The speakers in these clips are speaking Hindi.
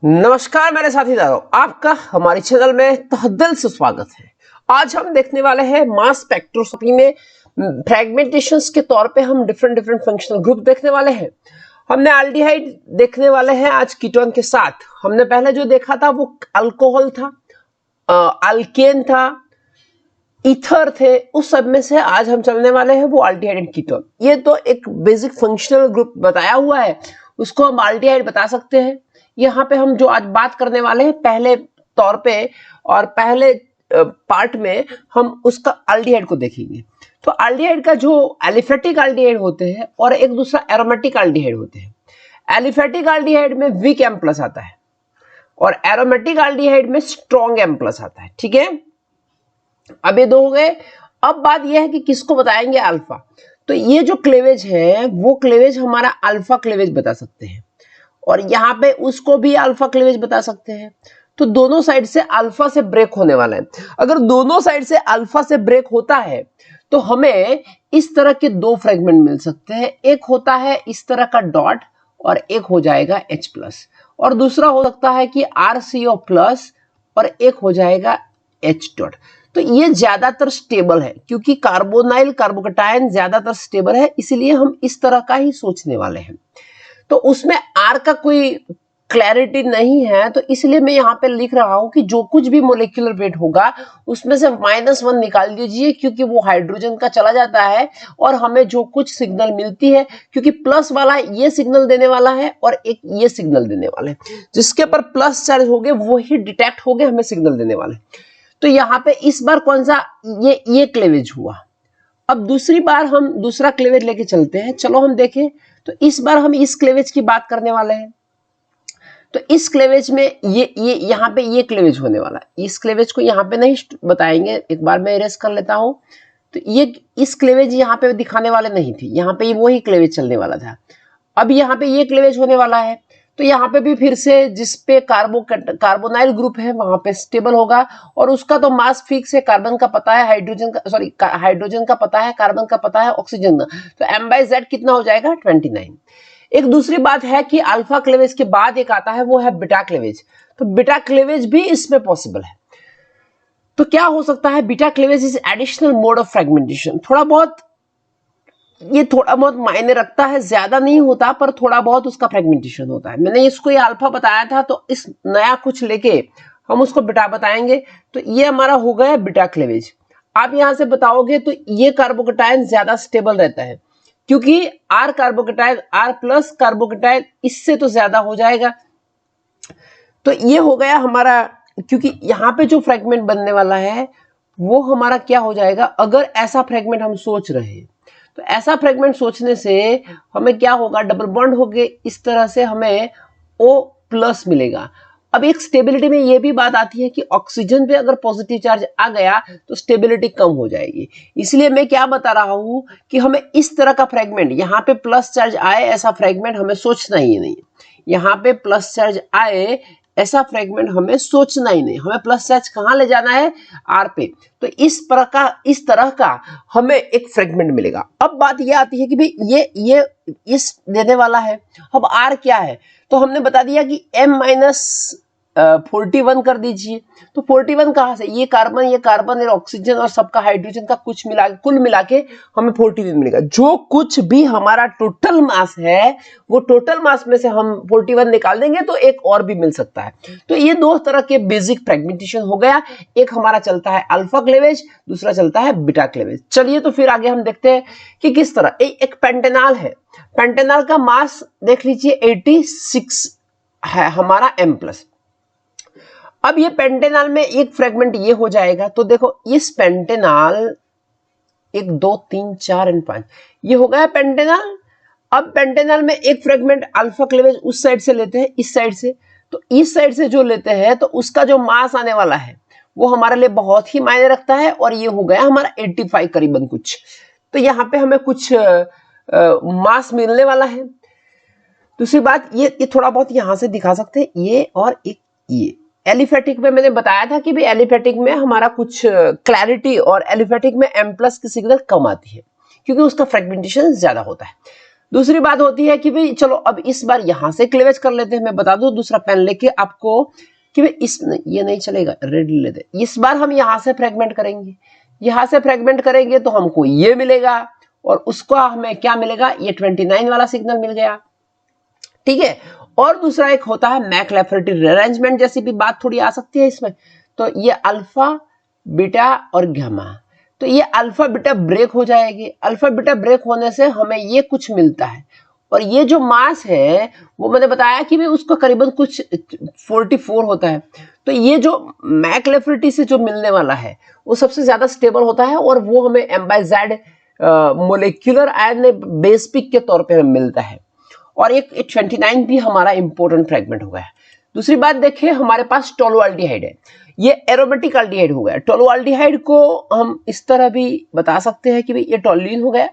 नमस्कार मेरे साथीदारों, आपका हमारे चैनल में तहे से स्वागत है। आज हम देखने वाले हैं मास स्पेक्ट्रोस्कोपी में फ्रेगमेंटेशंस के तौर पे हम डिफरेंट फंक्शनल ग्रुप देखने वाले हैं। हमने एल्डिहाइड देखने वाले हैं आज कीटोन के साथ। हमने पहले जो देखा था वो अल्कोहल था, अल्केन था, ईथर थे। उस सब में से आज हम चलने वाले हैं वो एल्डिहाइड एंड कीटोन। ये तो एक बेसिक फंक्शनल ग्रुप बताया हुआ है, उसको हम एल्डिहाइड बता सकते हैं। यहाँ पे हम जो आज बात करने वाले हैं पहले तौर पे और पहले पार्ट में हम उसका एल्डिहाइड को देखेंगे। तो एल्डिहाइड का जो एलिफेटिक एल्डिहाइड होते हैं और एक दूसरा एरोमेटिक एल्डिहाइड होते हैं। एलिफेटिक एल्डिहाइड में वीक एम प्लस आता है और एरोमेटिक एल्डिहाइड में स्ट्रॉन्ग एम प्लस आता है। ठीक है, अब ये दो हो गए। अब बात यह है कि किसको बताएंगे अल्फा। तो ये जो क्लेवेज है वो क्लेवेज हमारा अल्फा क्लेवेज बता सकते हैं और यहाँ पे उसको भी अल्फा क्लेवेज बता सकते हैं। तो दोनों साइड से अल्फा से ब्रेक होने वाला है। अगर दोनों साइड से अल्फा से ब्रेक होता है तो हमें इस तरह के दो फ्रेगमेंट मिल सकते हैं। एक होता है इस तरह का डॉट और एक हो जाएगा H प्लस, और दूसरा हो सकता है कि RCO प्लस और एक हो जाएगा H डॉट। तो ये ज्यादातर स्टेबल है क्योंकि कार्बोनाइल कार्बोकैटायन ज्यादातर स्टेबल है, इसीलिए हम इस तरह का ही सोचने वाले हैं। तो उसमें R का कोई क्लैरिटी नहीं है, तो इसलिए मैं यहाँ पे लिख रहा हूं कि जो कुछ भी मोलिकुलर वेट होगा उसमें से -1 निकाल दीजिए क्योंकि वो हाइड्रोजन का चला जाता है और हमें जो कुछ सिग्नल मिलती है, क्योंकि प्लस वाला ये सिग्नल देने वाला है और एक ये सिग्नल देने वाला है, जिसके पर प्लस चार्ज हो गए वो ही डिटेक्ट हो गए हमें सिग्नल देने वाले। तो यहाँ पे इस बार कौन सा ये क्लेवेज हुआ। अब दूसरी बार हम दूसरा क्लेवेज लेके चलते हैं। चलो हम देखें, तो इस बार हम इस क्लेवेज की बात करने वाले हैं। तो इस क्लेवेज में ये यहाँ पे ये क्लेवेज होने वाला है। इस क्लेवेज को यहाँ पे नहीं बताएंगे, एक बार मैं इरेज कर लेता हूँ। तो ये इस क्लेवेज यहाँ पे दिखाने वाले नहीं थी, यहाँ पे वही क्लेवेज चलने वाला था। अब यहाँ पे ये क्लेवेज होने वाला है। तो यहाँ पे भी फिर से जिसपे कार्बोनाइल ग्रुप है वहां पे स्टेबल होगा और उसका तो मास फिक्स है। कार्बन का पता है, हाइड्रोजन का पता है, कार्बन का पता है, ऑक्सीजन का। तो M/Z कितना हो जाएगा 29। एक दूसरी बात है कि अल्फा क्लेवेज के बाद एक आता है वो है बीटा क्लेवेज। तो बीटा क्लेवेज भी इसमें पॉसिबल है। तो क्या हो सकता है, beta cleavage is additional mode of fragmentation. थोड़ा बहुत मायने रखता है, ज्यादा नहीं होता पर थोड़ा बहुत उसका फ्रेगमेंटेशन होता है। मैंने इसको ये अल्फा बताया था, तो इस नया कुछ लेके हम उसको बीटा बताएंगे। तो ये हमारा हो गया बीटा क्लेवेज। आप यहां से बताओगे तो ये कार्बोकैटायन ज्यादा स्टेबल रहता है क्योंकि R carbocation, R plus carbocation इससे तो ज्यादा हो जाएगा। तो ये हो गया हमारा, क्योंकि यहाँ पे जो फ्रेगमेंट बनने वाला है वो हमारा क्या हो जाएगा। अगर ऐसा फ्रेगमेंट हम सोच रहे हैं तो ऐसा फ्रेगमेंट सोचने से हमें क्या होगा, डबल बॉन्ड हो गए, इस तरह से हमें O प्लस मिलेगा। अब एक स्टेबिलिटी में ये भी बात आती है कि ऑक्सीजन पे अगर पॉजिटिव चार्ज आ गया तो स्टेबिलिटी कम हो जाएगी। इसलिए मैं क्या बता रहा हूं कि हमें इस तरह का फ्रेगमेंट, यहाँ पे प्लस चार्ज आए ऐसा फ्रेगमेंट हमें सोचना ही नहीं। यहाँ पे प्लस चार्ज आए ऐसा फ्रेगमेंट हमें सोचना ही नहीं। हमें प्लस चार्ज कहां ले जाना है, R पे। तो इस तरह का हमें एक फ्रेगमेंट मिलेगा। अब बात ये आती है कि भाई ये इस देने वाला है। अब R क्या है, तो हमने बता दिया कि M-41 कर दीजिए। तो 41 कहां से, ये कार्बन और ऑक्सीजन और सबका हाइड्रोजन का कुल मिला के हमें 41 मिलेगा। जो कुछ भी हमारा टोटल मास है वो टोटल मास में से हम 41 निकाल देंगे तो एक और भी मिल सकता है। तो ये दो तरह के बेसिक फ्रेगमेंटेशन हो गया। एक हमारा चलता है अल्फा क्लेवेज, दूसरा चलता है बीटा क्लेवेज। चलिए तो फिर आगे हम देखते हैं कि किस तरह। एक पेंटेनॉल है। पेंटेनॉल का मास देख लीजिए 86 है हमारा M प्लस। अब ये पेंटेनॉल में एक फ्रेगमेंट ये हो जाएगा। तो देखो इस पेंटेनॉल 1 2 3 4 और 5 ये हो गया पेंटेनॉल। अब पेंटेनॉल में एक फ्रेगमेंट अल्फा क्लेवेज उस साइड से लेते हैं, इस साइड से। तो इस साइड से जो लेते हैं तो उसका जो मास आने वाला है वो हमारे लिए बहुत ही मायने रखता है और ये हो गया हमारा 85 करीबन कुछ। तो यहाँ पे हमें कुछ मास मिलने वाला है। दूसरी बात ये थोड़ा बहुत यहां से दिखा सकते हैं, ये और एक ये। एलिफेटिक में मैंने बताया था कि भी एलिफेटिक में हमारा कुछ क्लैरिटी और एलिफेटिक में M प्लस की सिग्नल कम आती है क्योंकि उसका फ्रेगमेंटेशन ज्यादा होता है। दूसरी बात होती है कि भाई चलो अब इस बार यहां से क्लीवेज कर लेते हैं। मैं बता दूं दूसरा पेन लेके आपको कि भाई इस ये नहीं चलेगा, रेड लेते। इस बार हम यहां से फ्रेगमेंट करेंगे, यहां से फ्रेगमेंट करेंगे तो हमको ये मिलेगा और उसको हमें क्या मिलेगा, ये 29 वाला सिग्नल मिल गया, ठीक है। और दूसरा एक होता है मैक-लेफेरेटी रीअरेंजमेंट जैसी भी बात थोड़ी आ सकती है इसमें। तो ये अल्फा बीटा और गामा, तो ये अल्फा बीटा ब्रेक हो जाएगी। अल्फा बीटा ब्रेक होने से हमें ये कुछ मिलता है और ये जो मास है वो मैंने बताया कि भी उसका करीबन कुछ 44 होता है। तो ये जो मैक-लेफेरेटी से जो मिलने वाला है वो सबसे ज्यादा स्टेबल होता है और वो हमें M/Z molecular ion base pick के तौर पे हमें मिलता है। और एक 29 भी हमारा इंपॉर्टेंट फ्रेगमेंट हो गया है। दूसरी बात देखिए, हमारे पास टोलुआल्डिहाइड है, ये एरोमेटिक अल्डिहाइड हो गया। टोलुआल्डिहाइड को हम इस तरह भी बता सकते हैं कि भाई ये टोल्यूइन हो गया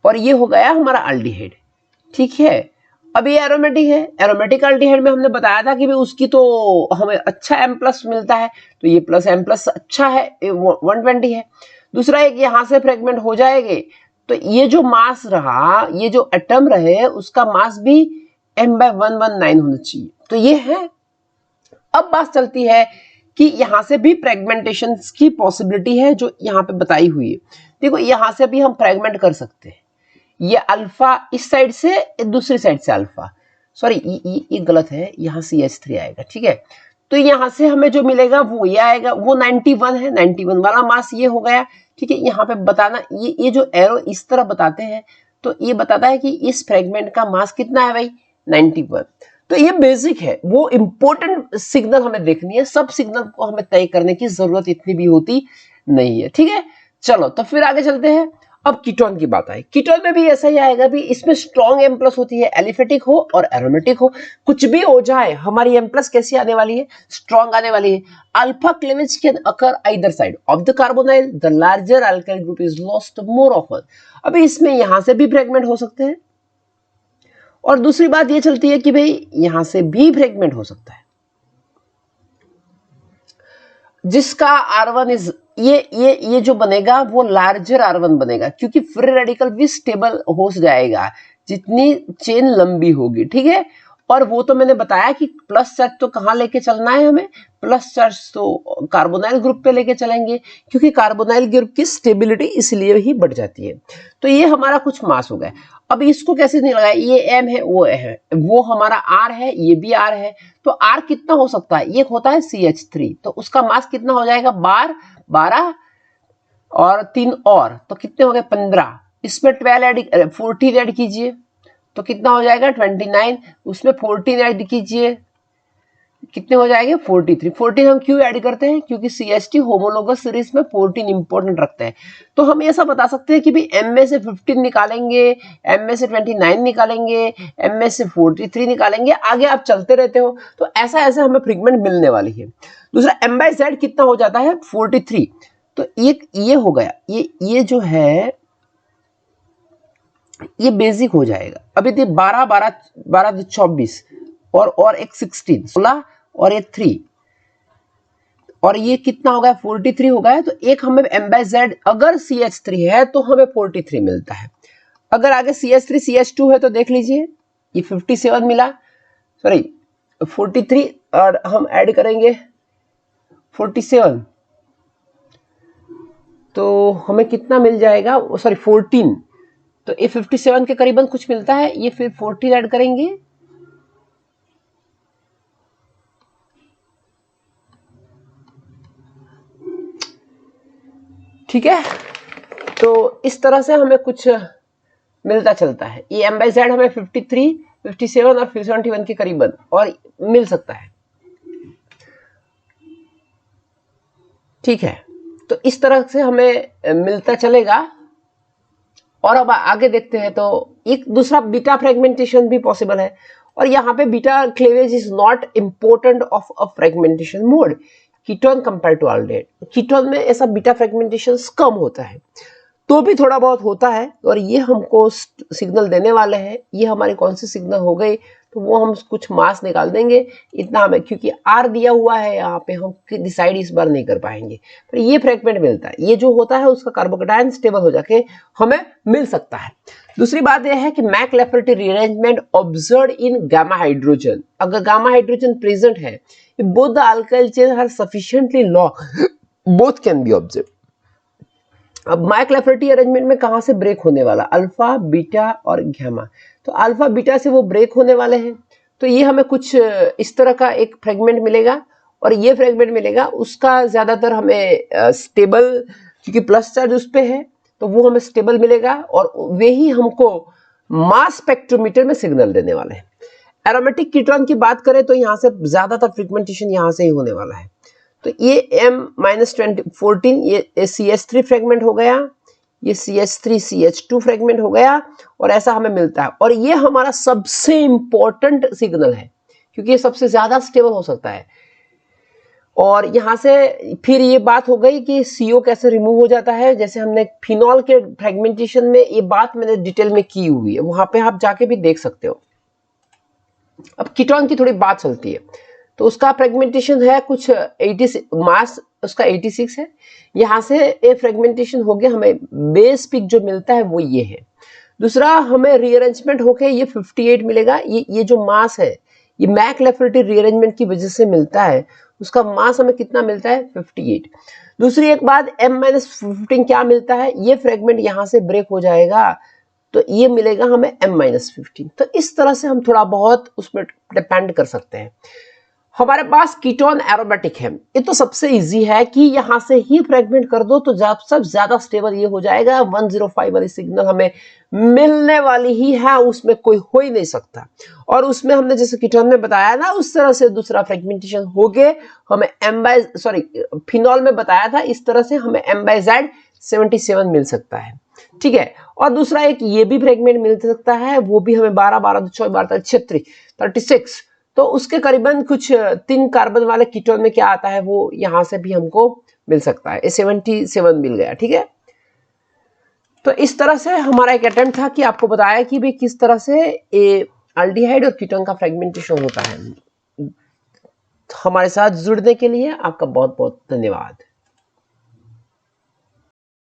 और ये हो गया हमारा अल्डिहाइड, ठीक है। अब ये एरोमेटिक है, एरोमेटिक अल्डिहाइड में हमने बताया था कि भाई उसकी तो हमें अच्छा M+ मिलता है, तो ये +M+ अच्छा है, 120 है। दूसरा एक यहां से फ्रेगमेंट हो जाएंगे तो ये जो मास रहा, ये जो एटम रहे उसका मास भी M/119 होना चाहिए, तो ये है। अब बात चलती है कि यहां से भी फ्रेगमेंटेशन की पॉसिबिलिटी है जो यहां पे बताई हुई है। देखो यहां से भी हम फ्रेगमेंट कर सकते हैं, ये अल्फा इस साइड से, दूसरी साइड से अल्फा, सॉरी ये गलत है, यहाँ CH3 आएगा, ठीक है। तो यहां से हमें जो मिलेगा वो ये आएगा, वो 91 है, 91 वाला मास ये हो गया, ठीक है। यहाँ पे बताना, ये जो एरो इस तरह बताते हैं तो ये बताता है कि इस फ्रेगमेंट का मास कितना है भाई, 91। तो ये बेसिक है, वो इंपॉर्टेंट सिग्नल हमें देखनी है, सब सिग्नल को हमें तय करने की जरूरत इतनी भी होती नहीं है, ठीक है। चलो तो फिर आगे चलते हैं। अब कीटोन की बात आई, कीटोन में भी ऐसा ही आएगा भी, इसमें स्ट्रॉन्ग M+ होती है, एलिफेटिक हो और एरोमेटिक हो, कुछ भी हो जाए हमारी M+ कैसी आने वाली है, स्ट्रॉन्ग आने वाली है। Alpha cleavage can occur either side of the carbonyl, the larger alkyl group is lost more often. अभी इसमें यहां से भी फ्रेगमेंट हो सकते हैं और दूसरी बात ये चलती है कि भाई यहां से भी फ्रेगमेंट हो सकता है, जिसका R1 इज ये जो बनेगा वो लार्जर R1 बनेगा, क्योंकि फ्री रेडिकल भी स्टेबल हो जाएगा जितनी चेन लंबी होगी, ठीक है। और वो तो मैंने बताया कि प्लस चार्ज तो कहां लेके चलना है हमें, प्लस चार्ज तो कार्बोनाइल ग्रुप पे लेके चलेंगे, क्योंकि कार्बोनाइल ग्रुप की स्टेबिलिटी इसलिए ही बढ़ जाती है। तो ये हमारा कुछ मास हो गया। अब इसको कैसे नहीं लगाया, ये M है, वो हमारा R है, ये भी R है, तो R कितना हो सकता है, ये होता है CH3, तो उसका मास कितना हो जाएगा, 12 और 3 और, तो कितने हो गए 15। इसमें 14 ऐड कीजिए तो कितना हो जाएगा 29, उसमें 14 ऐड कीजिए कितने हो जाएंगे 43। 14 हम क्यों ऐड करते हैं, क्योंकि CH2 होमोलोगस सीरीज में 14 इंपॉर्टेंट रखते हैं। तो हम ऐसा बता सकते हैं कि भी M में से 15 निकालेंगे, M में से 29 निकालेंगे, M में से 43 निकालेंगे, आगे आप चलते रहते हो, तो ऐसा ऐसा हमें फ्रेगमेंट मिलने वाली है। दूसरा M/Z कितना हो जाता है 43, तो एक ये हो गया, ये जो है ये बेसिक हो जाएगा। अभी 12 24 और एक 16 और ये 3 और ये कितना हो गया 43 हो गया। तो एक हमें M/Z अगर CH3 है तो हमें 43 मिलता है, अगर आगे CH3 CH2 है तो देख लीजिए ये 57 मिला, सॉरी 43 और हम ऐड करेंगे 47 तो हमें कितना मिल जाएगा, सॉरी 14, तो ये 57 के करीबन कुछ मिलता है। ये फिर 14 ऐड करेंगे, ठीक है। तो इस तरह से हमें कुछ मिलता चलता है। ये M/Z हमें 53, 57 और 71 के करीबन और मिल सकता है, ठीक है। तो इस तरह से हमें मिलता चलेगा। और अब आगे देखते हैं तो एक दूसरा बीटा फ्रेगमेंटेशन भी पॉसिबल है, और यहाँ पे beta cleavage is not important of a fragmentation mode ketone compare to aldehyde. Ketone में ऐसा बीटा फ्रेगमेंटेशन कम होता है, तो भी थोड़ा बहुत होता है, और ये हमको सिग्नल देने वाले हैं। ये हमारी कौन सी सिग्नल हो गई, तो वो हम कुछ मास निकाल देंगे इतना हमें, क्योंकि R दिया हुआ है यहाँ पे, हम डिसाइड इस बार नहीं कर पाएंगे। पर ये फ्रेगमेंट मिलता है, ये जो होता है उसका कार्बोकैटायन स्टेबल हो जाके हमें मिल सकता है। दूसरी बात यह है कि McLafferty rearrangement observe in gamma hydrogen, अगर गामा हाइड्रोजन प्रेजेंट है, both the alkyl chain are sufficiently long, both can be observe. अब मैक लेफर्टी अरेंजमेंट में कहां से ब्रेक होने वाला, अल्फा बीटा और गामा, तो अल्फा बीटा से वो ब्रेक होने वाले हैं, तो ये हमें कुछ इस तरह का एक फ्रेगमेंट मिलेगा और ये फ्रेगमेंट मिलेगा, उसका ज्यादातर हमें स्टेबल, क्योंकि प्लस चार्ज उस पे है तो वो हमें स्टेबल मिलेगा और वे ही हमको मास स्पेक्ट्रोमीटर में सिग्नल देने वाले हैं। एरोमेटिक कीटोन की बात करें तो यहाँ से ज्यादातर फ्रिगमेंटेशन यहाँ से ही होने वाला है, तो ये M-14 ये CH3 फ्रेगमेंट हो गया, ये CH3 CH2 फ्रेगमेंट हो गया और ऐसा हमें मिलता है, और ये हमारा सबसे इंपॉर्टेंट सिग्नल है क्योंकि ये सबसे ज्यादा स्टेबल हो सकता है। और यहां से फिर ये बात हो गई कि CO कैसे रिमूव हो जाता है, जैसे हमने फिनॉल के फ्रेगमेंटेशन में ये बात मैंने डिटेल में की हुई है, वहां पे आप जाके भी देख सकते हो। अब कीटोन की थोड़ी बात चलती है, तो उसका फ्रेगमेंटेशन है कुछ 86, मास उसका 86 है, यहां से ये फ्रेगमेंटेशन हो गया, हमें बेस पिक जो मिलता है वो ये है। दूसरा हमें रीअरेंजमेंट होके ये 58 मिलेगा, ये जो मास है ये मैक लेफर्टी रीअरेंजमेंट की वजह से मिलता है, उसका मास हमें कितना मिलता है 58। दूसरी एक बात M-15 क्या मिलता है, ये फ्रेगमेंट यहां से ब्रेक हो जाएगा तो ये मिलेगा हमें M-15। तो इस तरह से हम थोड़ा बहुत उसमें डिपेंड कर सकते हैं। हमारे पास कीटोन एरोमेटिक है, ये तो सबसे इजी है कि यहां से ही फ्रेगमेंट कर दो तो सब ज्यादा स्टेबल ये हो जाएगा, 105 वाली सिग्नल हमें मिलने वाली ही है, उसमें कोई हो ही नहीं सकता। और उसमें हमने जैसे कीटोन में बताया ना उस तरह से दूसरा फ्रेगमेंटेशन हो गए हमें फिनॉल में बताया था, इस तरह से हमें M/Z77 मिल सकता है, ठीक है। और दूसरा एक ये भी फ्रेगमेंट मिल सकता है, वो भी हमें 36, तो उसके करीबन कुछ 3 कार्बन वाले कीटोन में क्या आता है वो यहां से भी हमको मिल सकता है, 77 मिल गया, ठीक है। तो इस तरह से हमारा एक अटेम्प्ट था कि आपको बताया कि भाई किस तरह से एल्डिहाइड और कीटोन का फ्रेगमेंटेशन होता है। हमारे साथ जुड़ने के लिए आपका बहुत बहुत धन्यवाद।